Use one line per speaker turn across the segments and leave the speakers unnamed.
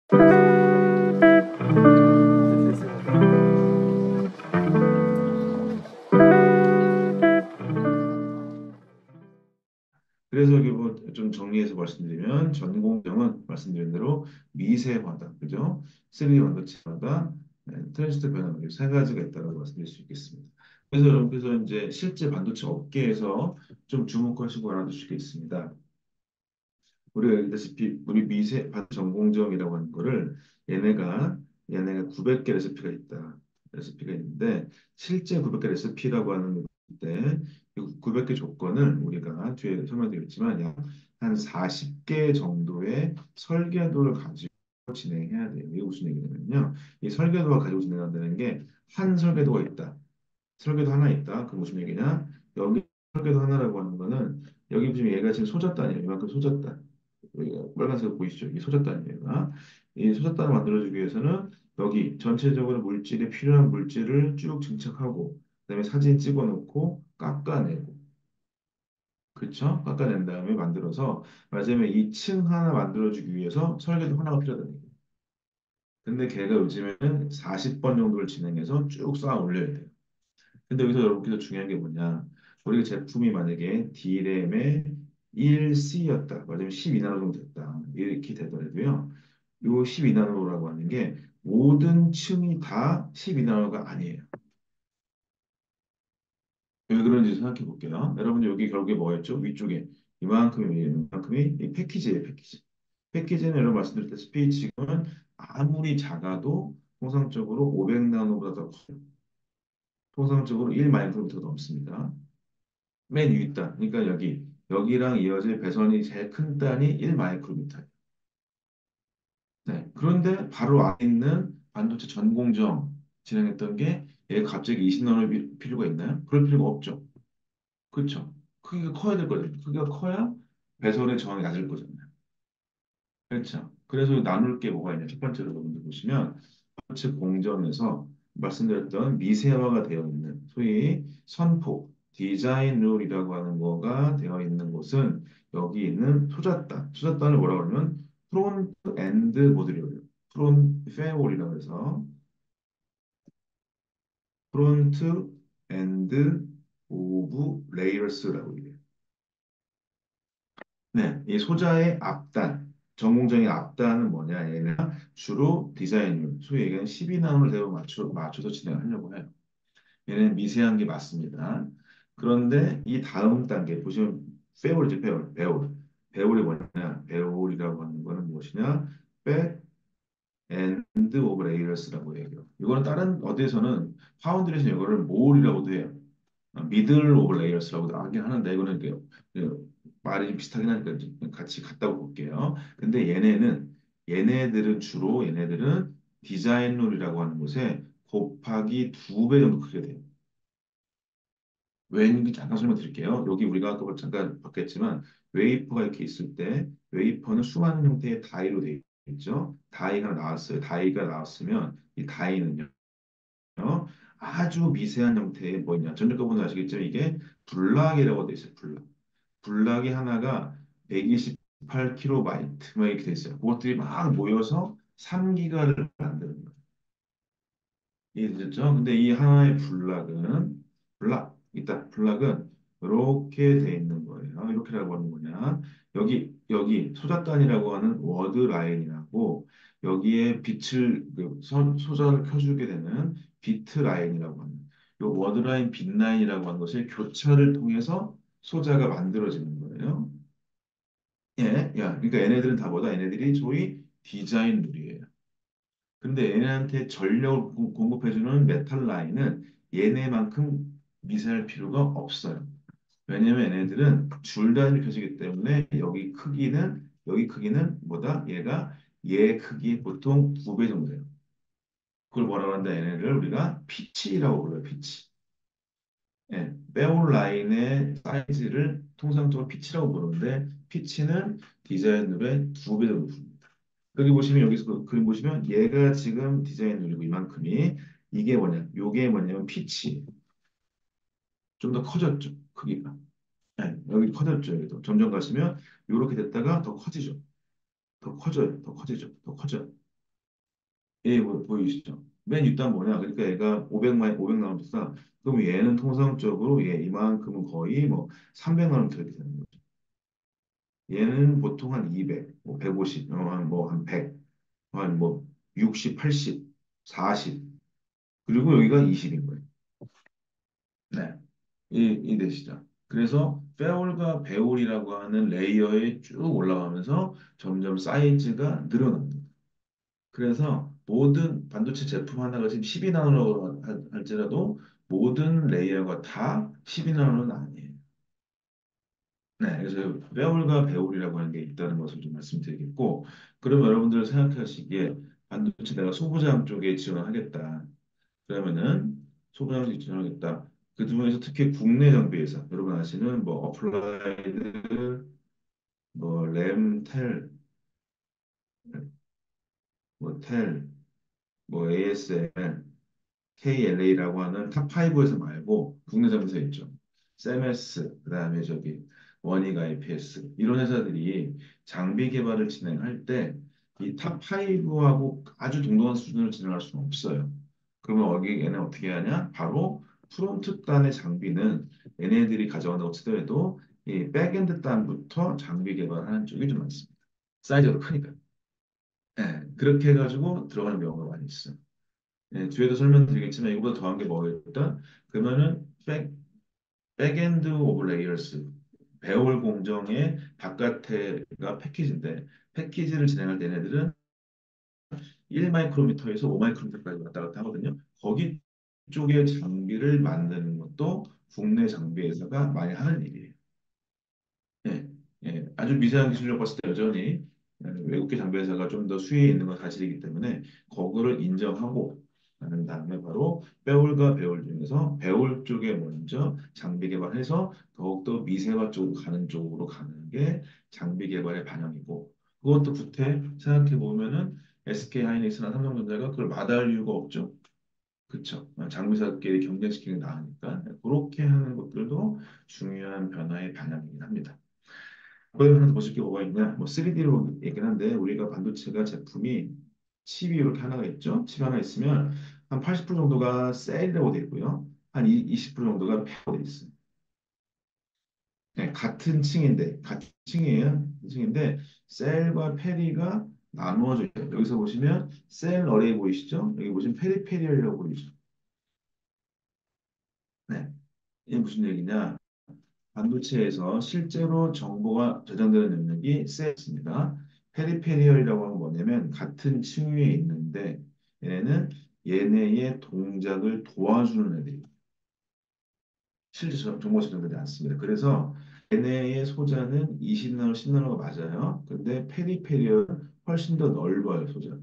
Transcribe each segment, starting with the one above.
그래서 여기 뭐 좀 정리해서 말씀드리면 전공정은 말씀드린 대로 미세화다. 그죠? 3D 반도체마다 트랜지스터 변화 이세 가지가 있다고 말씀드릴 수 있겠습니다. 그래서 여러분께서 이제 실제 반도체 업계에서 좀 주목하시고 알아두시겠습니다. 우리가 알다시피 우리 미세 전공정이라고 하는 거를 얘네가 얘네가 900개 레시피가 있다. 레시피가 있는데 실제 900개 레시피라고 하는 때 900개 조건을 우리가 뒤에 설명드리겠지만 약 한 40개 정도의 설계도를 가지고 진행해야 돼요. 이게 무슨 얘기냐면요. 이 설계도가 가지고 진행한다는 게 한 설계도가 있다. 설계도 하나 있다. 그 무슨 얘기냐? 여기 설계도 하나라고 하는 거는 여기 보시면 얘가 지금 소잣단이에요. 이만큼 소잣단. 여기가 빨간색 보이시죠? 이 소잣단이에요. 얘가. 이 소잣단을 만들어주기 위해서는 여기 전체적으로 물질에 필요한 물질을 쭉 증착하고 그다음에 사진 찍어놓고 깎아내고 그쵸? 깎아낸 다음에 만들어서 말하자면 이 층 하나 만들어주기 위해서 설계도 하나가 필요하다는 얘기예요. 근데 걔가 요즘에는 40번 정도를 진행해서 쭉 쌓아 올려야 돼요. 근데 여기서 여러분께서 중요한 게 뭐냐? 우리가 제품이 만약에 D램에 1C였다. 맞으면 12나노 정도 됐다. 이렇게 되더라도요. 요 12나노라고 하는 게 모든 층이 다 12나노가 아니에요. 왜 그런지 생각해 볼게요. 여러분 여기 결국에 뭐였죠? 위쪽에 이만큼이 이 패키지예요, 패키지. 패키지는 여러분 말씀드렸다시피 지금은 아무리 작아도 통상적으로 500나노보다 더 커요. 통상적으로 1마이크로미터 넘습니다. 맨 위에 단, 그러니까 여기랑 이어질 배선이 제일 큰 단이 1마이크로미터예요. 네. 그런데 바로 안에 있는 반도체 전공정 진행했던 게 얘가 갑자기 20나노 필요가 있나요? 그럴 필요가 없죠. 그렇죠. 크기가 커야 될 거잖아요. 크기가 커야 배선의 저항이 낮을 거잖아요. 그렇죠. 그래서 나눌 게 뭐가 있냐? 첫 번째로 여러분들 보시면 반도체 공정에서 말씀드렸던 미세화가 되어 있는 소위 선포, 디자인 룰이라고 하는 거가 되어 있는 곳은 여기 있는 소잣단을 뭐라 그러면 프론트 엔드 모듈이라고 해요. 프론트 페어홀이라고 해서 프론트 엔드 오브 레이어스라고 해요. 네, 이 소자의 앞단, 전공정의 앞단은 뭐냐? 얘는 주로 디자인율, 소위 얘기하는 12나노를 대고 맞춰서 진행하려고 해요. 얘는 미세한 게 맞습니다. 그런데 이 다음 단계 보시면 페올이죠, 페올, 배올. 배올이 뭐냐? 배올이라고 하는 거는 무엇이냐? 백 엔드 오브 레이어스라고 얘기해요. 이거는 다른 어디에서는 파운드리에서 이거를 몰이라고도 해요. 미들 오브 레이어스라고도 하긴 하는데 이거는 말이 좀 비슷하긴 하니까 좀 같이 같다고 볼게요. 근데 얘네들은 주로 얘네들은 디자인 룰이라고 하는 곳에 곱하기 2배 정도 크게 돼요. 왠지 잠깐 설명드릴게요. 여기 우리가 아까 잠깐 봤겠지만 웨이퍼가 이렇게 있을 때 웨이퍼는 수많은 형태의 다이로 되어 있죠. 다이가 나왔어요. 다이가 나왔으면 이 다이는요. 아주 미세한 형태의 뭐냐. 전력 가보면 아시겠지만 이게 불락이라고 되어 있어요. 불락이 하나가 128kB 막 이렇게 돼 있어요. 그것들이 막 모여서 3기가를 만드는 거예요. 이해되셨죠? 근데 이 하나의 블락은 이렇게 돼 있는 거예요. 이렇게라고 하는 거냐? 여기 소자단이라고 하는 워드 라인이라고 여기에 빛을 소자를 켜주게 되는 비트 라인이라고 하는 이 워드 라인, 빛 라인이라고 하는 것을 교차를 통해서 소자가 만들어지는 거예요. 예, 그러니까 얘네들은 다 뭐다? 얘네들이 소위 디자인 룰이에요. 근데 얘네한테 전력을 공급해주는 메탈 라인은 얘네만큼 미세할 필요가 없어요. 왜냐면 얘네들은 줄다리를 켜지기 때문에 여기 크기는 뭐다? 얘 크기 보통 2배 정도 돼요. 그걸 뭐라고 한다? 얘네를 우리가 피치라고 불러요. 피치. 예, 빼올 라인의 사이즈를 통상적으로 피치라고 부르는데 피치는 디자인률의 2배 정도 됩니다. 여기 보시면 여기서 그림 보시면 얘가 지금 디자인률이고 이만큼이 이게 뭐냐? 요게 뭐냐면 피치. 좀 더 커졌죠. 크기가. 예, 여기 커졌죠. 여기도 점점 가시면 이렇게 됐다가 더 커지죠. 더 커져요. 더 커지죠. 더 커져요. 예, 보이시죠? 맨 윗단 뭐냐? 그러니까 얘가 500 나노미터. 그럼 얘는 통상적으로 얘 이만큼은 거의 뭐 300 나노미터 이렇게 되는 거죠. 얘는 보통 한 200, 뭐 150, 한뭐한 100, 한 뭐 60, 80, 40. 그리고 여기가 20인 거예요. 네. 이 되시죠. 그래서 페올과 배올이라고 하는 레이어에 쭉 올라가면서 점점 사이즈가 늘어납니다. 그래서 모든 반도체 제품 하나가 지금 12나노라고 할지라도 모든 레이어가 다 12나노는 아니에요. 네, 그래서 페올과 배올이라고 하는 게 있다는 것을 좀 말씀드리겠고, 그럼 여러분들 생각하시기에 반도체 내가 소부장 쪽에 지원하겠다. 그러면은 소부장식 지원하겠다. 그 중에서 특히 국내 정비 회사, 여러분 아시는 뭐 어플라이드, 뭐 램텔, 뭐 텔, 뭐 ASL, KLA라고 하는 탑 5에서 말고 국내 정비사 있죠. 세메스, 그다음에 저기 원익 IPS 이런 회사들이 장비 개발을 진행할 때 이 탑 5하고 아주 동등한 수준으로 진행할 수는 없어요. 그러면 여기 얘는 어떻게 하냐? 바로 프론트 단의 장비는 얘네들이 가져간다고 치더라도 이 백엔드 단부터 장비 개발하는 쪽이 좀 많습니다. 사이즈가 더 크니까. 예, 그렇게 해가지고 들어가는 경우가 많이 있어요. 예, 뒤에도 설명드리겠지만 이거보다 더한 게 뭐겠다? 그러면은 백엔드 오브 레이어스 배열 공정의 바깥에가 패키지인데 패키지를 진행할 때 얘네들은 1마이크로미터에서 5마이크로미터까지 왔다 갔다 하거든요. 거기 쪽의 장비를 만드는 것도 국내 장비 회사가 많이 하는 일이에요. 예, 예, 아주 미세한 기술력 봤을 때 여전히 외국계 장비 회사가 좀 더 수위에 있는 건 사실이기 때문에 그거를 인정하고 난 다음에 바로 배울과 배울 중에서 배울 쪽에 먼저 장비 개발해서 더욱더 미세화 쪽으로 가는 쪽으로 가는 게 장비 개발의 반영이고 그것도 구태 생각해 보면은 SK 하이닉스나 삼성전자가 그걸 마다할 이유가 없죠. 그렇죠. 장비사끼리 경쟁시키는 게 나으니까 그렇게 하는 것들도 중요한 변화의 방향이긴 합니다. 거기 하나 더 보실 게 뭐가 있냐? 뭐 3D로 얘기는 한데 우리가 반도체가 제품이 칩이 이렇게 하나가 있죠. 칩 하나 있으면 한 80% 정도가 셀이라고 돼 있고요. 한 20% 정도가 페어돼 있어요. 네, 같은 층이에요. 같은 층인데 셀과 페리가 나누어져 있어요. 여기서 보시면 셀 어레이 보이시죠? 여기 보시면 페리페리얼이라고 보이죠. 네, 이게 무슨 얘기냐? 반도체에서 실제로 정보가 저장되는 영역이 셀입니다. 페리페리얼이라고 하는 건 뭐냐면 같은 층위에 있는데 얘네는 얘네의 동작을 도와주는 애들이 실제 정보가 저장되지 않습니다. 그래서 얘네의 소자는 20나노, 10나노가 맞아요. 근데 페리페리얼은 훨씬 더 넓어요, 소자.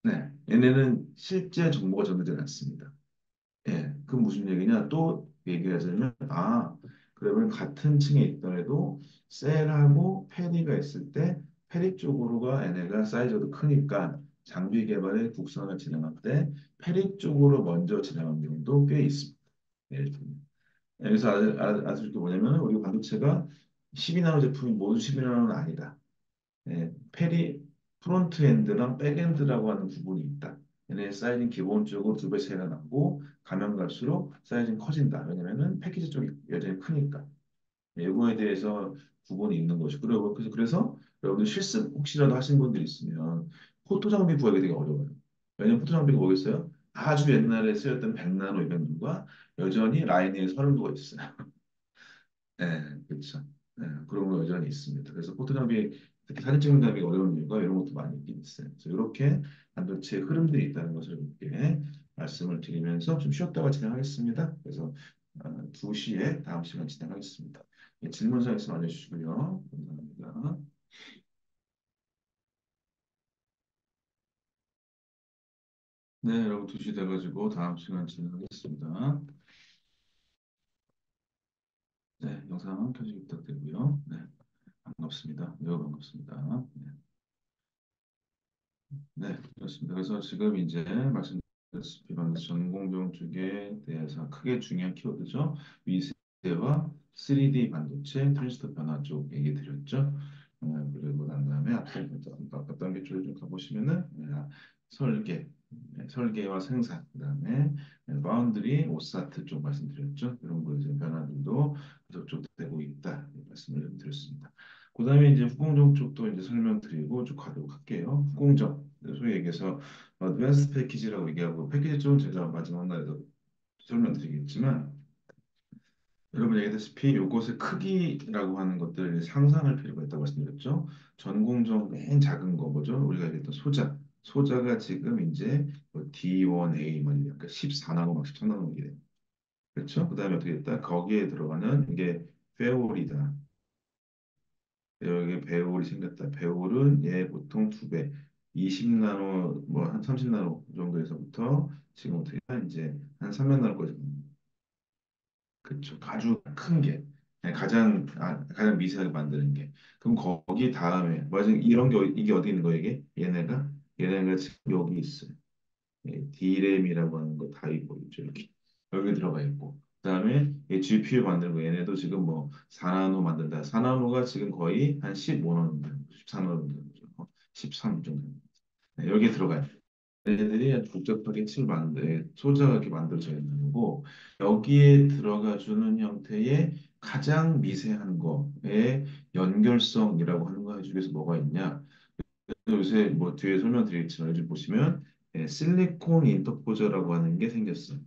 네, 얘네는 실제 정보가 저장되지 않습니다. 예, 그 무슨 얘기냐? 또 얘기하자면, 그러면 같은 층에 있더라도 셀하고 페리가 있을 때 페리 쪽으로가 얘네가 사이즈도 크니까 장비 개발의 국산화 진행할 때 페리 쪽으로 먼저 진행한 경우도 꽤 있습니다. 예를 들면. 여기서 아실 게 뭐냐면 우리 반도체가 12나노 제품이 모두 12나노는 아니다. 예, 프론트 엔드랑 백 엔드라고 하는 부분이 있다. 얘네 사이즈는 기본적으로 두 배 차이가 나고 가면 갈수록 사이즈는 커진다. 왜냐면은 패키지 쪽이 여전히 크니까. 예, 이거에 대해서 구분이 있는 것이. 그리고 그래서 여러분들 실습 혹시라도 하신 분들 있으면 포토 장비 구하기 되게 어려워요. 왜냐면 포토 장비가 뭐겠어요? 아주 옛날에 쓰였던 100나노, 200나노가 여전히 라인에 서른 도가 있어요. 네, 그렇죠. 네, 그런 거 여전히 있습니다. 그래서 포토 장비, 특히 사진 찍는 장비가 어려운 이유가 이런 것도 많이 있긴 있어요. 그래서 이렇게 반도체 흐름들이 있다는 것을 이렇게 말씀을 드리면서 좀 쉬었다가 진행하겠습니다. 그래서 2시에 다음 시간 진행하겠습니다. 예, 질문사항 있으면 알려주시고요. 감사합니다. 네, 여러분 2시 돼가지고 다음 시간 진행하겠습니다. 네, 영상 켜지기 부탁드리고요. 네, 반갑습니다. 매우 반갑습니다. 네. 네, 그렇습니다. 그래서 지금 이제 말씀드렸다시피 전공정 쪽에 대해서 크게 중요한 키워드죠. 미세와 3D 반도체, 트랜지스터 변화 쪽 얘기 드렸죠. 그리고 난 다음에 앞단 계쪽에 좀 가보시면은 설계, 설계와 생산, 그다음에 바운드리, 오사트 쪽 말씀드렸죠. 이런 거 이제 변화들도 계속 되고 있다 이 말씀을 좀 드렸습니다. 그다음에 이제 후공정 쪽도 이제 설명드리고 쭉 가도록 할게요. 후공정, 소위 얘기해서 어드밴스 패키지라고 얘기하고 패키지 쪽은 제가 마지막 날에도 설명드리겠지만 여러분 얘기했다시피 요것의 크기라고 하는 것들을 상상할 필요가 있다고 말씀드렸죠. 전공정 맨 작은 거 뭐죠? 우리가 얘기했던 소자가 지금 이제 뭐 D1A 뭐 약간 14나노 막 13나노 이래. 그렇죠? 그다음에 어떻게 됐다? 거기에 들어가는 이게 페올이다. 여기 배올이 생겼다. 배올은 얘 보통 두 배, 20나노 뭐 한 30나노 정도에서부터 지금 어떻게 이제 한 300나노까지 그렇죠. 아주 큰 게. 가장 미세하게 만드는 게. 그럼 거기 다음에, 맞아, 이런 게, 이게 어디 있는 거야, 이게? 얘네가 지금 여기 있어요. D램이라고 하는 거 다 있고, 있죠, 이렇게. 여기 들어가 있고. 그다음에 이 GPU 만드는 거, 얘네도 지금 뭐 4나노 만든다. 4나노가 지금 거의 한 15나노, 14나노 정도, 13 정도. 여기 들어가요. 얘네들이 아주 복잡하게 칠 만들 소자가 이렇게 만들어져 있는 거고 여기에 들어가 주는 형태의 가장 미세한 거의 연결성이라고 하는 거 해주기 위해서 뭐가 있냐? 요새 뭐 뒤에 설명드리겠지만 여기 보시면 실리콘 인터포저라고 하는 게 생겼어요.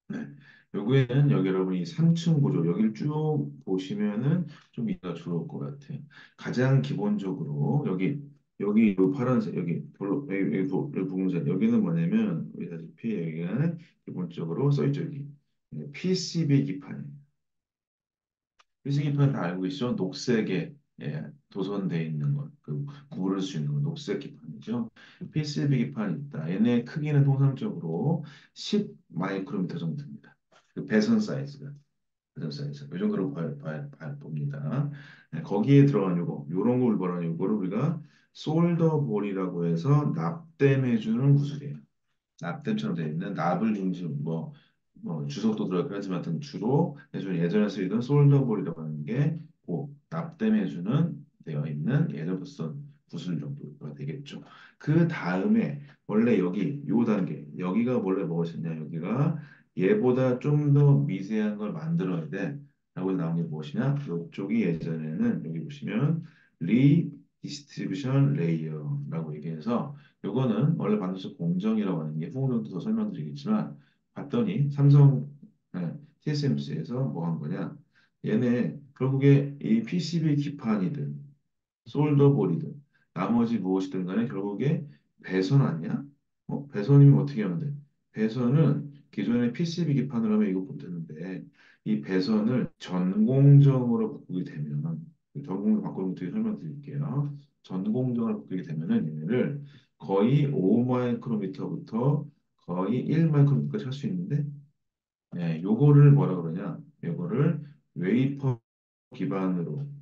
네. 여기에는 여기 여러분이 3층 구조 여기를 쭉 보시면은 좀 이해가 좋을 것 같아요. 가장 기본적으로 여기 요 파란색 여기 여기 붉은색 여기는 뭐냐면 보시다시피 여기는 기본적으로 써있죠 여기 PCB 기판이에요. PCB 기판 다 알고 있죠? 녹색에 도선돼 있는 것, 그 구부를 수 있는 거, 녹색 기판이죠. PCB 기판이 있다. 얘네 크기는 통상적으로 10 마이크로미터 정도 됩니다. 그 배선 사이즈가. 배선 사이즈. 이 정도로 봅니다. 거기에 들어간 요런 걸 말하는 요거를 우리가 솔더볼이라고 해서 납땜해주는 구슬이에요. 납땜처럼 되어 있는 납을 중심 뭐 주석도 들어가긴 하지만 하여튼 주로 예전에 쓰이던 솔더볼이라고 하는 게그 납땜해주는 되어 있는 예전부터 쓰던 구슬 정도가 되겠죠. 그 다음에 원래 여기 요 단계 여기가 원래 무엇이냐 여기가 얘보다 좀 더 미세한 걸 만들어야 돼 라고 나온 게 무엇이냐 이쪽이 예전에는 여기 보시면 리디스트리뷰션 레이어라고 얘기해서 요거는 원래 반도체 공정이라고 하는 게 후공정도 더 설명드리겠지만 봤더니 삼성 TSMC에서 뭐 한 거냐 얘네 결국에 이 PCB 기판이든 솔더볼이든 나머지 무엇이든 간에 결국에 배선 아니야? 배선이면 어떻게 하면 돼? 배선은 기존의 PCB 기판을 하면 이거 못했는데 이 배선을 전공정으로 바꾸게 되면 전공정 바꾸는 거 뒤에 설명드릴게요. 전공정을 바꾸게 되면은 얘네를 거의 5마이크로미터부터 거의 1마이크로미터까지 할 수 있는데 요거를 뭐라 그러냐? 요거를 웨이퍼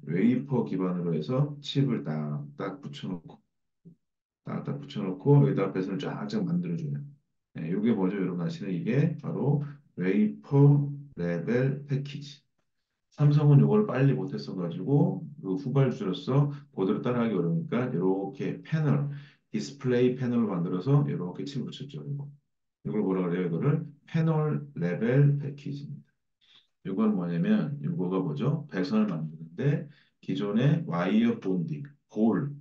웨이퍼 기반으로 해서 칩을 딱딱 붙여놓고 여기다 배선을 쫙쫙 만들어줘요. 이게 뭐죠? 여러분 아시는 이게 바로 웨이퍼 레벨 패키지. 삼성은 이걸 빨리 못했어가지고 그 후발주로서 보드를 따라하기 어려우니까 이렇게 디스플레이 패널을 만들어서 이렇게 칩을 붙였죠. 이걸 뭐라 그래요? 이거를 패널 레벨 패키지입니다. 이건 뭐냐면 이거가 뭐죠? 배선을 만드는데 기존의 와이어 본딩,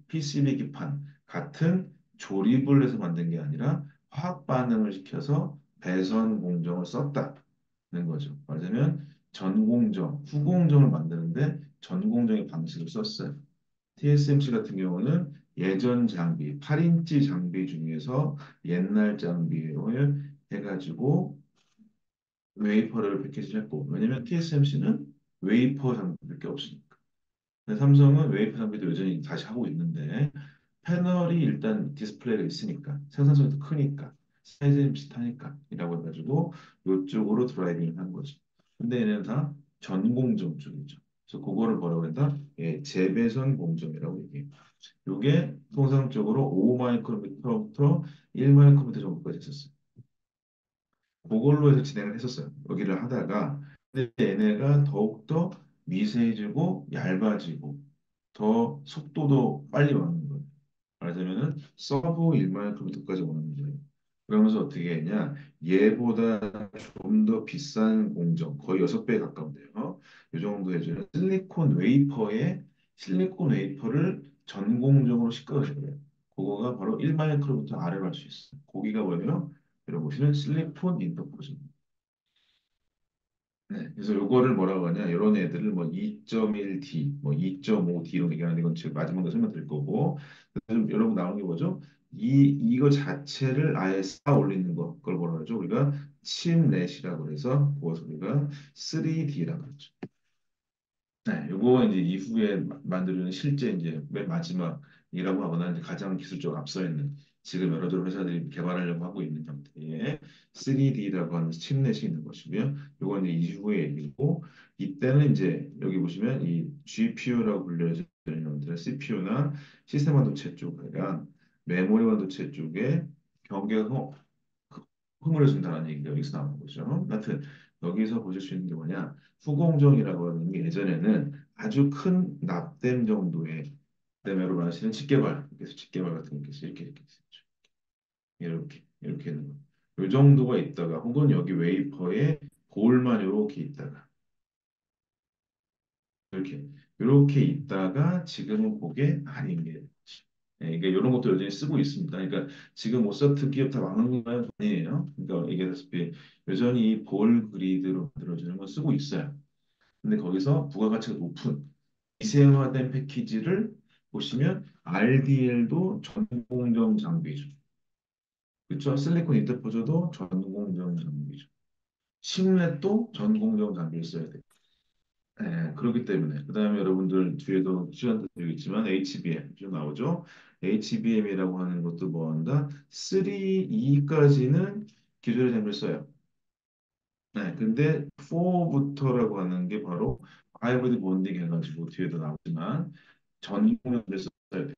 PCB 기판 같은 조립을 해서 만든 게 아니라 화학 반응을 시켜서 배선 공정을 썼다는 거죠. 말하자면 전공정, 후공정을 만드는데 전공정의 방식을 썼어요. TSMC 같은 경우는 예전 장비, 8인치 장비 중에서 옛날 장비를 해가지고 웨이퍼를 패키지를 했고 왜냐면 TSMC는 웨이퍼 장비밖에 없으니까 근데 삼성은 웨이퍼 장비도 여전히 다시 하고 있는데 패널이 일단 디스플레이가 있으니까 생산성이 더 크니까 사이즈는 비슷하니까 이라고 해가지고 이쪽으로 드라이빙을 한 거죠. 근데 얘네는 다 전공정 쪽이죠. 그래서 그거를 뭐라고 그랬다? 재배선 공정이라고 얘기해요. 이게 통상적으로 5마이크로미터부터 1마이크로미터 정도까지 있었어요. 그걸로 해서 진행을 했었어요. 여기를 하다가 근데 얘네가 더욱더 미세해지고 얇아지고 더 속도도 빨리 원하는 거예요. 말하자면은 서브 1마이크로미터까지 원하는 거예요. 그러면서 어떻게 했냐? 얘보다 좀 더 비싼 공정, 거의 6배 가까운데요. 이 정도 해주는 실리콘 웨이퍼를 전공정으로 시켜줘요. 그거가 바로 1마이크로미터 아래로 할 수 있어요. 거기가 뭐냐면 여러분 보시면 실리콘 인터포저. 네, 그래서 요거를 뭐라고 하냐, 이런 애들을 뭐 2.1D, 뭐 2.5D로 얘기하는 건 제가 마지막에 설명드릴 거고, 그래서 여러분 나오는 게 뭐죠? 이거 자체를 아예 쌓아 올리는 거, 그걸 뭐라 그러죠? 우리가 칩넷이라고 해서 그것을 우리가 3D라고 그러죠. 네, 요거 이제 이후에 만드는 실제 이제 맨 마지막이라고 하거나 이제 가장 기술적으로 앞서 있는 지금 여러 회사들이 개발하려고 하고 있는 형태의 3D라고 하는 칩넷이 있는 것이고요. 요건 이제 이후의 얘기고 이때는 이제 여기 보시면 이 GPU라고 불려지는 형태의 CPU나 시스템 반도체 쪽이랑 메모리 반도체 쪽에 경계가 흥을 준다는 얘기가 여기서 나오는 거죠. 하여튼 여기서 보실 수 있는 게 뭐냐? 후공정이라고 하는 게 예전에는 아주 큰 납땜 정도의 그다음에 말하시는 직개발, 그래서 직개발 같은 게 있어요. 이렇게 있었죠. 이렇게 있는 거. 요 정도가 있다가 혹은 여기 웨이퍼에 볼만 이렇게 있다가 이렇게 있다가 지금은 그게 아닌 게 예, 그러니까 이런 것도 여전히 쓰고 있습니다. 그러니까 지금 모차르트 기업 다 망한 건 아니에요. 그러니까 얘기했다시피 여전히 이 볼 그리드로 만들어주는 걸 쓰고 있어요. 근데 거기서 부가가치가 높은 미세화된 패키지를 보시면 RDL도 전공정 장비죠. 그렇죠? 실리콘 인터포저도 전공정 장비죠. 심렛도 전공정 장비를 써야 돼요. 네, 그렇기 때문에 그다음에 여러분들 뒤에도 시간 드리겠지만 HBM 좀 나오죠. HBM이라고 하는 것도 뭐 한다? 3E까지는 기존의 장비를 써요. 네, 근데 4부터라고 하는 게 바로 하이브리드 본딩 해가지고 뒤에도 나오지만 전공정을 써야 돼요.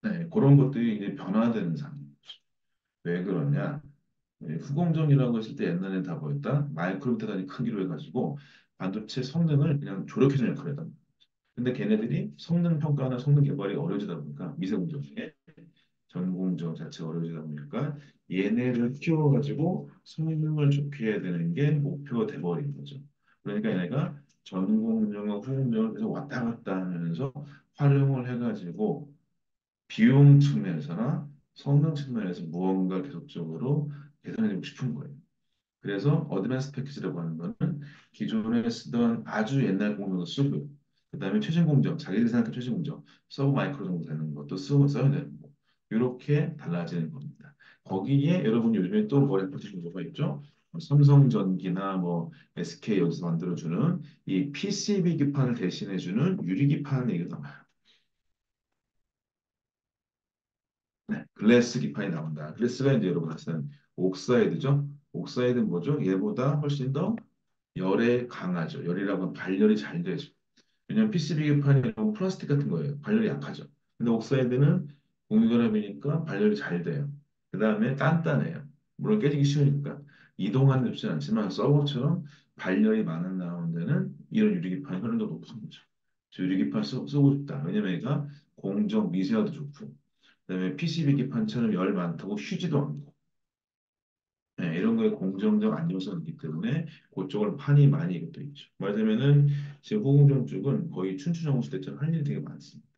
네, 그런 것들이 이제 변화되는 상황. 왜 그러냐? 후공정이라고 했을 때 옛날에 다 뭐였다? 마이크로미터 단위 크기로 해가지고 반도체 성능을 그냥 조력해주는 역할을 했다. 근데 걔네들이 성능 평가나 성능 개발이 어려지다 보니까 미세공정 중에 전공정 자체가 어려지다 보니까 얘네를 키워가지고 성능을 좋게 해야 되는 게 목표가 돼버린 거죠. 그러니까 얘네가 전공정과 후공정을 계속 왔다 갔다 하면서 활용을 해가지고 비용 측면에서나 성능 측면에서 무언가 계속적으로 개선해주고 싶은 거예요. 그래서 어드밴스 패키지라고 하는 거는 기존에 쓰던 아주 옛날 공정을 쓰고요. 그다음에 최신 공정, 자기들이 생각한 최신 공정, 서브 마이크로 정도 되는 것도 써야 되는 거. 이렇게 달라지는 겁니다. 거기에 여러분 요즘에 또 뭐에 붙이는 거가 있죠? 삼성전기나 뭐 SK 여기서 만들어주는 이 PCB 기판을 대신해주는 유리기판 얘기가 나와요. 네, 글래스 기판이 나온다. 글래스가 이제 여러분 아시는 옥사이드죠? 옥사이드는 뭐죠? 얘보다 훨씬 더 열에 강하죠. 열이라고 하면 발열이 잘 되죠. 왜냐하면 PCB 기판이 너무 플라스틱 같은 거예요. 발열이 약하죠. 근데 옥사이드는 공유결합이니까 발열이 잘 돼요. 그 다음에 단단해요. 물론 깨지기 쉬우니까 이동하는 데 좋진 않지만 서버처럼 발열이 많은 나오는 데는 이런 유리기판이 효능도 높은 거죠. 저 유리기판 쓰고 싶다. 왜냐면 얘가 공정 미세화도 좋고 그다음에 PCB 기판처럼 열 많다고 휴지도 않고 네, 이런 거에 공정적 안정성이 있기 때문에 그쪽을 판이 많이 이것도 있죠. 말하자면은 지금 호공정 쪽은 거의 춘추전국시 대처럼 할 일이 되게 많습니다.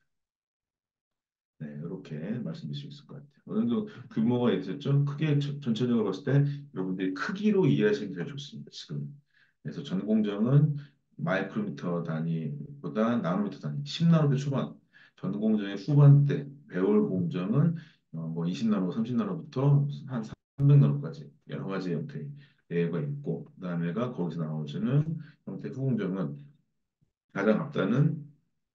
네, 이렇게 말씀드릴 수 있을 것 같아요. 어느 정도 규모가 있었죠. 크게 전체적으로 봤을 때 여러분들이 크기로 이해하시는 게 제일 좋습니다. 지금. 그래서 전공정은 마이크로미터 단위보다 나노미터 단위, 10나노대 초반, 전공정의 후반대, 배월 공정은 뭐 20나노, 30나노부터 한 300나노까지 여러 가지 형태의 예가 있고, 그다음에가 거기서 나오시는 형태 후공정은 가장 앞단은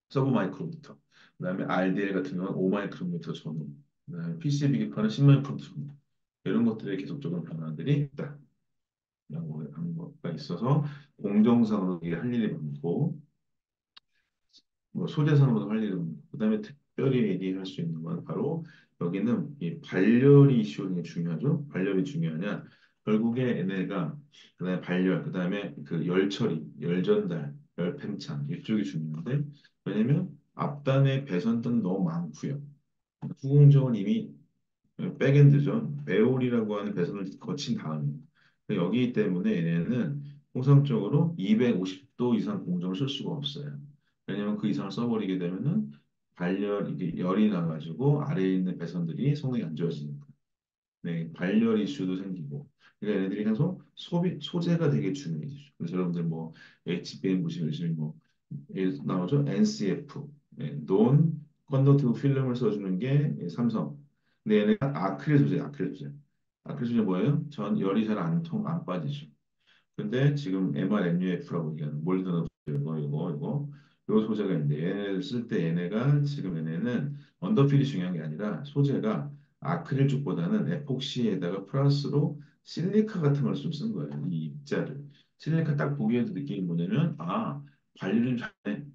서브 마이크로미터, 그다음에 RDL 같은 경우는 5 마이크로미터 전후, 그다음에 PCB 기판은 10 마이크로미터 전후 이런 것들의 계속적인 변화들이 있다라고 하는 거가 있어서 공정상으로 이게 할 일이 많고 뭐 소재상으로도 할 일이 많고 그다음에 특별히 얘기할 수 있는 건 바로 여기는 이 발열이 이슈가 중요하죠. 발열이 중요하냐? 결국에 얘네가 그다음에 발열, 그다음에 그 열 처리, 열 전달 열팽창 이쪽이 중요한데 왜냐면 앞단에 배선등이 너무 많고요. 후공정은 이미 백엔드죠. 배올이라고 하는 배선을 거친 다음에 여기 때문에 얘네는 통상적으로 250도 이상 공정을 쓸 수가 없어요. 왜냐면 그 이상을 써버리게 되면은 발열 이게 열이 나가지고 아래에 있는 배선들이 성능이 안 좋아지니까. 네, 발열 이슈도 생기고. 그러니까 얘네들이 계속 소재가 되게 중요해지죠. 그래서 여러분들 뭐 HBM 보시면 요즘에 뭐 나오죠. NCF, 논 컨덕티브 필름을 써주는 게 삼성. 근데 얘네가 아크릴 소재, 아크릴 소재. 아크릴 소재 뭐예요? 전 열이 잘 안 빠지죠. 근데 지금 MRMUF라고 얘기하는 몰드너 요 소재가 있는데 얘네를 쓸 때 얘네가 지금 얘네는 언더필이 중요한 게 아니라 소재가 아크릴 쪽보다는 에폭시에다가 플러스로 실리카 같은 걸 좀 쓴 거예요. 이 입자를. 실리카 딱 보기에도 느낌이 뭐냐면 아 관리를 잘해.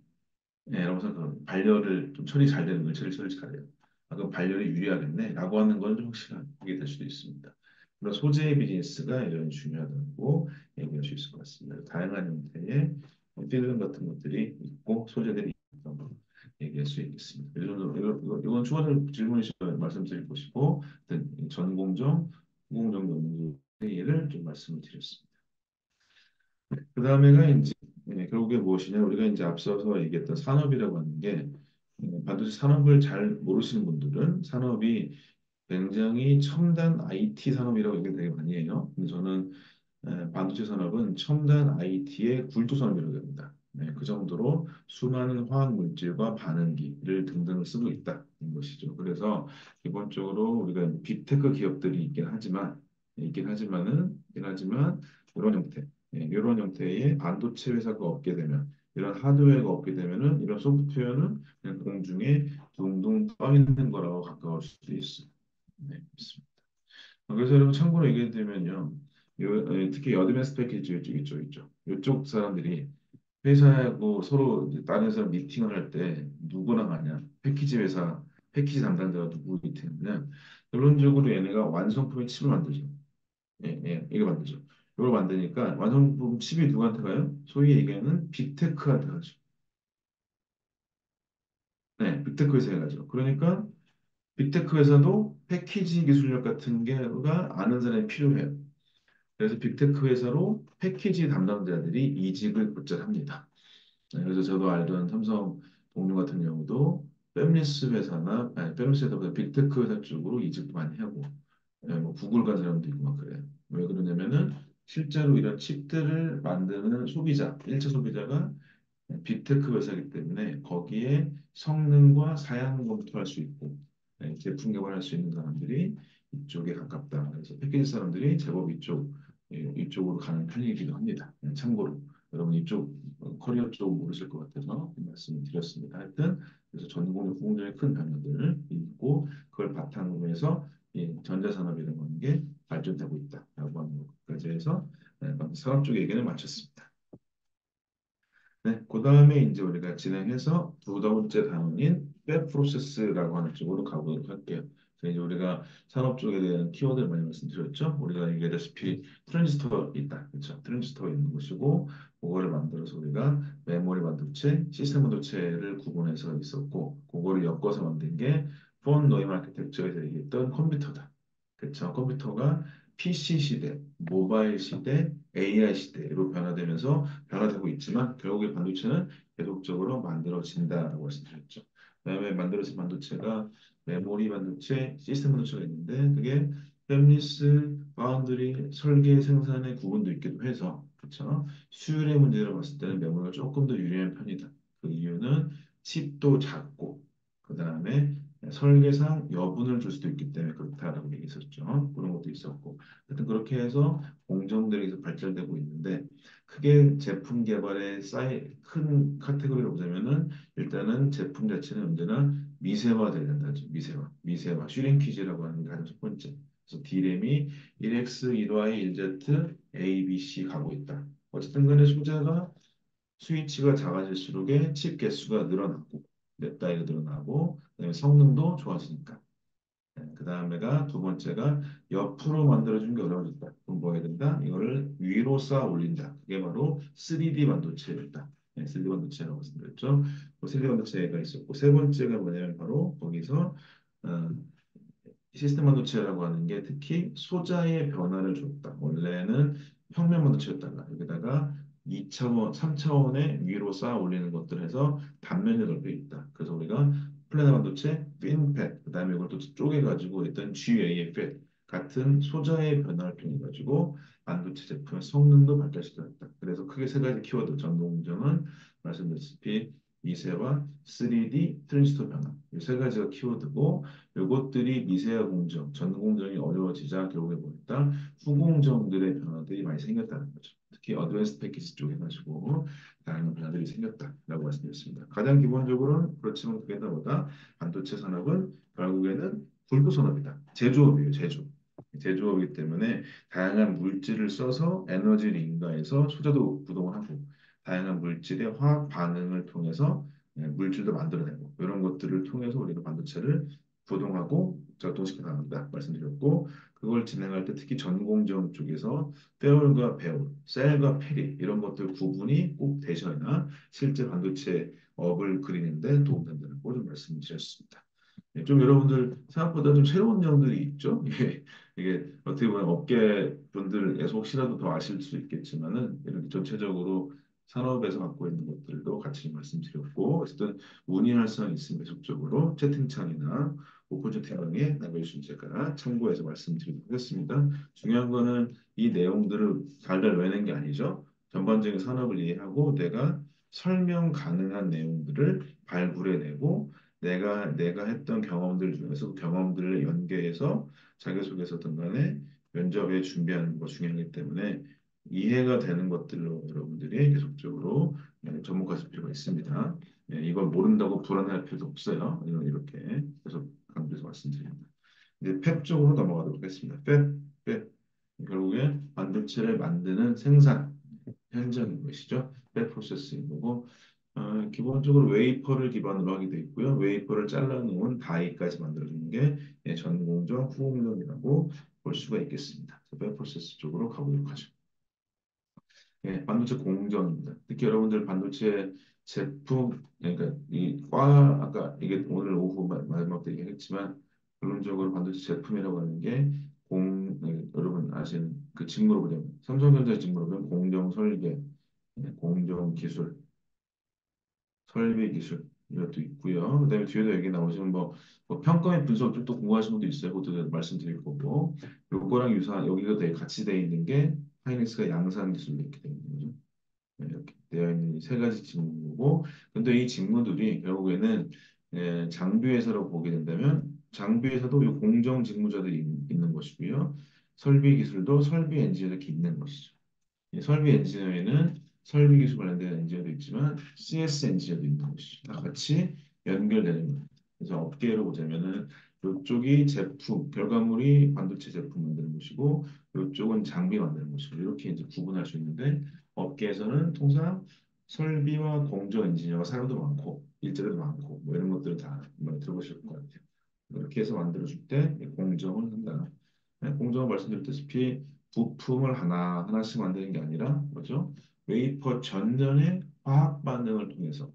네, 라고 생각합니다. 반려를 좀 처리 잘 되는 걸 처리 잘해요. 아, 그럼 반려이 유리하겠네. 라고 하는 건 좀 확실하게 될 수도 있습니다. 그런 소재 비즈니스가 여전히 중요하다고 얘기할 수 있을 것 같습니다. 다양한 형태의 필름 같은 것들이 있고 소재들이 있다고 얘기할 수 있겠습니다. 이건 추가적인 질문이시면 말씀드리고 싶고 전공정, 후공정 연구 회의를 좀 말씀을 드렸습니다. 그 다음에가 이제 결국에 무엇이냐 우리가 이제 앞서서 얘기했던 산업이라고 하는 게 반도체 산업을 잘 모르시는 분들은 산업이 굉장히 첨단 IT 산업이라고 얘기를 되게 많이 해요. 근데 저는 반도체 산업은 첨단 IT의 굴도 산업이라고 합니다. 네, 그 정도로 수많은 화학 물질과 반응기를 등등을 쓰고 있다는 것이죠. 그래서 기본적으로 우리가 빅테크 기업들이 있긴 하지만 이런 형태, 이런 형태의 반도체 회사가 없게 되면 이런 하드웨어가 없게 되면은 이런 소프트웨어는 그냥 공중에 둥둥 떠 있는 거라고 가까울 수도 있어요. 네, 있습니다. 그래서 여러분 참고로 얘기해 드리면요. 특히 어드밴스 패키지 이쪽 있죠. 이쪽 사람들이 회사하고 서로 이제 다른 사람 미팅을 할 때 누구랑 하냐? 패키지 회사, 패키지 담당자가 누구 미팅하냐? 결론적으로 얘네가 완성품의 칩을 만들죠. 예, 예, 이거 만들죠. 이걸 만드니까 완성품 칩이 누구한테 가요? 소위 얘기하는 빅테크한테 가죠. 네, 빅테크 회사에 가죠. 그러니까 빅테크 회사도 패키지 기술력 같은 게가 아는 사람이 필요해요. 그래서 빅테크 회사로 패키지 담당자들이 이직을 곧잘 합니다. 네, 그래서 저도 알던 삼성 동료 같은 경우도 팹리스 회사나 아니 팹리스 회사보다 빅테크 회사 쪽으로 이직도 많이 하고 뭐 구글 간 사람도 있고 막 그래요. 왜 그러냐면은 실제로 이런 칩들을 만드는 소비자, 1차 소비자가 빅테크 회사이기 때문에 거기에 성능과 사양 검토할 수 있고 제품 개발할 수 있는 사람들이 이쪽에 가깝다. 그래서 패키지 사람들이 제법 이쪽으로 가는 편이기도 합니다. 참고로 여러분 이쪽 커리어 쪽 모르실 것 같아서 말씀을 드렸습니다. 하여튼 그래서 전공의 후공정의 큰 변화들을 있고 그걸 바탕으로 해서 이 전자산업이라고 하는 게 발전되고 있다라고 하는 것까지 해서 산업 쪽 얘기를 마쳤습니다. 네, 그 다음에 이제 우리가 진행해서 두 번째 단원인 웹 프로세스라고 하는 쪽으로 가보도록 할게요. 그래서 이제 우리가 산업 쪽에 대한 키워드를 많이 말씀드렸죠. 우리가 얘기하다시피 트랜지스터 있다, 그렇죠? 트랜지스터가 있는 것이고, 그거를 만들어서 우리가 메모리 반도체, 시스템 반도체를 구분해서 있었고, 그거를 엮어서 만든 게 폰 노임 아키텍처에서 얘기했던 컴퓨터다. 그렇죠? 컴퓨터가 PC 시대, 모바일 시대, AI 시대로 변화되고 있지만 결국에 반도체는 계속적으로 만들어진다라고 말씀드렸죠. 그다음에 만들어진 반도체가 메모리 반도체, 시스템 반도체가 있는데 그게 팹리스, 파운드리, 설계, 생산의 구분도 있기도 해서 그렇죠. 수율의 문제로 봤을 때는 메모리가 조금 더 유리한 편이다. 그 이유는 칩도 작고 그다음에 설계상 여분을 줄 수도 있기 때문에 그렇다라고 얘기했었죠. 그런 것도 있었고 하여튼 그렇게 해서 공정들이 계속 발전되고 있는데 크게 제품 개발의 큰 카테고리로 보자면은 일단은 제품 자체는 언제나 미세화돼야 된다죠. 미세화, 슈링키지라고 하는 게 가장 첫 번째. 그래서 D램이 1X, 1Y, 1Z, A, B, C 가고 있다. 어쨌든 간에 소재가 스위치가 작아질수록에 칩 개수가 늘어나고 몇 다이가 늘어나고 그다음에 성능도 좋아지니까. 그 다음에가 두 번째가 옆으로 만들어주는 게 어려워졌다. 그럼 뭐 해야 된다? 이거를 위로 쌓아 올린다. 그게 바로 3D 반도체였다. 실리콘 반도체라고 말씀드렸죠. 실리콘 반도체가 있었고 세 번째가 뭐냐면 바로 거기서 어, 시스템 반도체라고 하는 게 특히 소자의 변화를 줬다. 원래는 평면 반도체였다가 여기다가 2차원, 3차원의 위로 쌓아 올리는 것들 해서 단면이 넓혀 있다. 그래서 우리가 플래너 반도체, 핀팻, 그다음에 이걸 또 쪼개가지고 일단 GAFET 같은 소자의 변화를 통해 가지고 반도체 제품의 성능도 발달시켰다. 그래서 크게 세 가지 키워드 전공정은 말씀드렸다시피 미세와 3D 트랜지스터 변화 이 세 가지가 키워드고 이것들이 미세화 공정, 전 공정이 어려워지자 결국에 뭐였다? 후공정들의 변화들이 많이 생겼다는 거죠. 특히 어드밴스드 패키지 쪽에 가지고 다양한 변화들이 생겼다라고 말씀드렸습니다. 가장 기본적으로는 그렇지만 그게 다보다 반도체 산업은 결국에는 불구 산업이다. 제조업이에요, 제조. 제조업이기 때문에 다양한 물질을 써서 에너지를 인가해서 소재도 구동을 하고 다양한 물질의 화학 반응을 통해서 물질도 만들어내고 이런 것들을 통해서 우리가 반도체를 부동하고 작동시켜 나간다 말씀드렸고 그걸 진행할 때 특히 전공정 쪽에서 페올과 배올, 셀과 페리 이런 것들 구분이 꼭 되셔야 실제 반도체 업을 그리는데 도움된다고 좀 말씀드렸습니다. 좀 여러분들 생각보다 좀 새로운 내용들이 있죠. 이게 어떻게 보면 업계 분들에서 혹시라도 더 아실 수 있겠지만은 이렇게 전체적으로 산업에서 갖고 있는 것들도 같이 말씀드렸고 어쨌든 문의할 사항 있으면 계속적으로 채팅창이나 오픈 채팅방에 남겨주시면 제가 참고해서 말씀드리도록 하겠습니다. 중요한 거는 이 내용들을 달달 외우는 게 아니죠. 전반적인 산업을 이해하고 내가 설명 가능한 내용들을 발굴해내고 내가 했던 경험들 중에서 그 경험들을 연계해서 자기소개서든 간에 면접에 준비하는 거 중요하기 때문에 이해가 되는 것들로 여러분들이 계속적으로 접목하실 필요가 있습니다. 이걸 모른다고 불안할 필요도 없어요. 이렇게 계속 강조해서 말씀드립니다. 이제 팹 쪽으로 넘어가도록 하겠습니다. 팹. 결국에 반도체를 만드는 생산 현장인 것이죠. 팹 프로세스인 거고 기본적으로 웨이퍼를 기반으로 하게 돼 있고요. 웨이퍼를 잘라놓은 다이까지 만들어주는 게 전공정, 후공정이라고 볼 수가 있겠습니다. 팹 프로세스 쪽으로 가보도록 하죠. 반도체 공정입니다. 특히 여러분들 반도체 제품, 그러니까 아까 이게 오늘 오후 마지막 때 얘기했지만 결론적으로 반도체 제품이라고 하는 게 여러분 아시는 그 직무로 보면 삼성전자 직무로 보면 공정 설계, 공정 기술, 설비 기술 이것도 있고요. 그다음에 뒤에도 여기 나오시면 뭐 평가의 분석 쪽도 궁금하신 분도 있어요. 그것도 말씀드릴 거고 요거랑 유사한 여기가 되게 같이 돼 있는 게 하이닉스가 양산 기술로 이렇게 되어 있는 거죠. 이렇게 되어 있는 이 세 가지 직무고 근데 이 직무들이 결국에는 장비회사로 보게 된다면 장비회사도 이 공정 직무자들이 있는 것이고요. 설비 기술도 설비 엔지니어들이 있는 것이죠. 이 설비 엔지니어에는 설비 기술 관련된 엔지니어도 있지만 CS 엔지니어도 있는 것이죠. 다 같이 연결되는 거예요. 그래서 업계로 보자면은 이쪽이 제품, 결과물이 반도체 제품 만드는 것이고 이쪽은 장비 만드는 것이고 이렇게 이제 구분할 수 있는데 업계에서는 통상 설비와 공정 엔지니어가 사람도 많고 일자리도 많고 뭐 이런 것들을 다 많이 들어보실 것 같아요. 이렇게 해서 만들어줄 때 공정을 한다. 공정은 말씀드렸다시피 부품을 하나씩 만드는 게 아니라 뭐죠? 웨이퍼 전전의 화학 반응을 통해서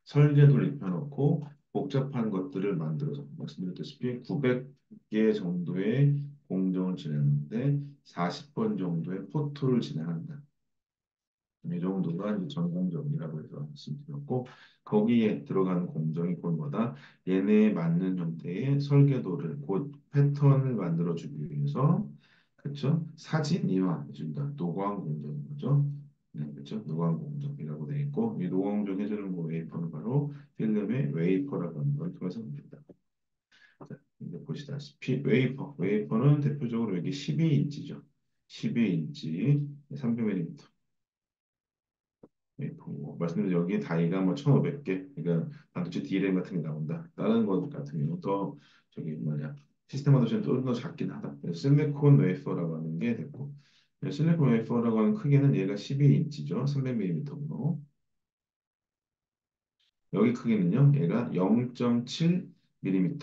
설계도를 입혀놓고 복잡한 것들을 만들어서 말씀드렸다시피 900개 정도의 공정을 진행하는데 40번 정도의 포토를 진행한다. 이 정도가 이제 전공정이라고 해서 말씀드렸고 거기에 들어가는 공정이 곧 뭐다? 얘네에 맞는 형태의 설계도를 곧 패턴을 만들어주기 위해서 그렇죠? 사진 이완해 준다. 노광 공정인 거죠. 네, 그렇죠? 노광 공정이라고 되어 있고 이 노광 공정 해주는 거 웨이퍼는 바로 필름의 웨이퍼라고 하는 걸 통해서 만든다. 자, 이제 보시다시피 웨이퍼는 대표적으로 여기 12인치죠. 12인치 300mm 보고 말씀드린 여기 다이가 뭐 1,500개 그러니까 반도체 D램 같은 게 나온다. 다른 것 같은 경우 더 저기 뭐냐 시스템 반도체는 조금 더 작긴 하다. 그래서 실리콘 웨이퍼라고 하는 게 됐고 실리콘 웨이퍼라고 하는 크기는 얘가 12인치죠. 300mm고 여기 크기는요. 얘가 0.7mm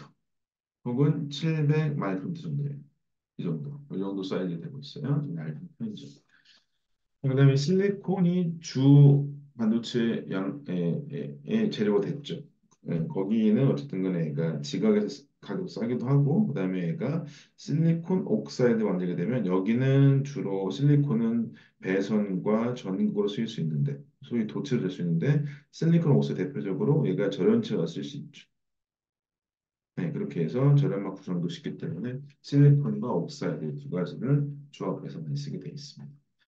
혹은 700 마이크로미터 정도예요. 이 정도 사이즈 되고 있어요. 좀 얇은 편이죠. 그다음에 실리콘이 주 반도체 의 재료가 됐죠. 거기는 어쨌든 간에 얘가 지각에서 가격 싸기도 하고 그다음에 얘가 실리콘 옥사이드 만들게 되면 여기는 주로 실리콘은 배선과 전구로 쓰일 수 있는데 소위 도체로 될 수 있는데 실리콘 옥사이드 대표적으로 얘가 절연체가 쓸 수 있죠. 네, 그렇게 해서 절연막 구성도 쉽기 때문에 실리콘과 옥사이드 두 가지를 조합해서 많이 쓰게 돼 있습니다.